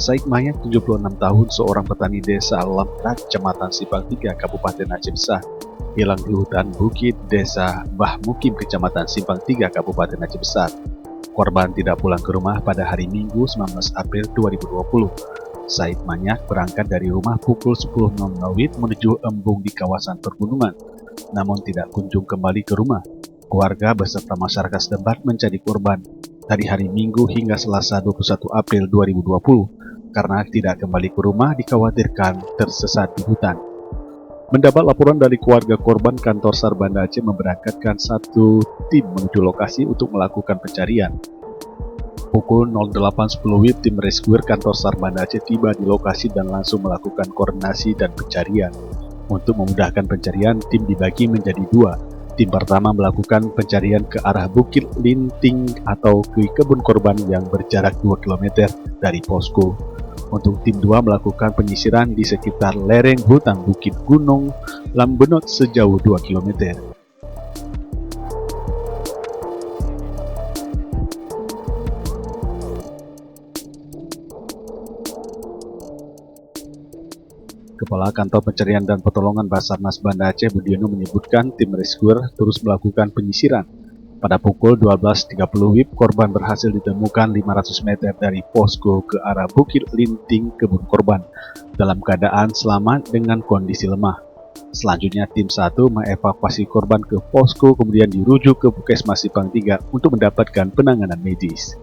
Said Mayat, 76 tahun, seorang petani desa Lemrak, Kecamatan Simpang 3, Kabupaten Aceh Besar, hilang di hutan bukit desa Bah Mukim, Kecamatan Simpang 3, Kabupaten Aceh Besar. Korban tidak pulang ke rumah pada hari Minggu 19 April 2020. Said Mayat berangkat dari rumah pukul 10.00 menuju embung di kawasan pergunungan, namun tidak kunjung kembali ke rumah. Keluarga beserta masyarakat setempat mencari korban dari hari Minggu hingga Selasa 21 April 2020 karena tidak kembali ke rumah, dikhawatirkan tersesat di hutan. Mendapat laporan dari keluarga korban, kantor SAR Banda Aceh memberangkatkan satu tim menuju lokasi untuk melakukan pencarian. Pukul 08.10 WIB, tim rescuer kantor SAR Banda Aceh tiba di lokasi dan langsung melakukan koordinasi dan pencarian. Untuk memudahkan pencarian, tim dibagi menjadi dua. Tim pertama melakukan pencarian ke arah Bukit Linting atau ke kebun korban yang berjarak 2 km dari posko. Untuk tim 2 melakukan penyisiran di sekitar lereng hutan Bukit Gunung Lambenot sejauh 2 km. Kepala Kantor Pencarian dan Pertolongan Basarnas Banda Aceh Budiono menyebutkan tim rescuer terus melakukan penyisiran. Pada pukul 12.30 WIB, korban berhasil ditemukan 500 meter dari posko ke arah Bukit Linting kebun korban dalam keadaan selamat dengan kondisi lemah. Selanjutnya tim 1 mengevakuasi korban ke posko, kemudian dirujuk ke Puskesmas Simpang 3 untuk mendapatkan penanganan medis.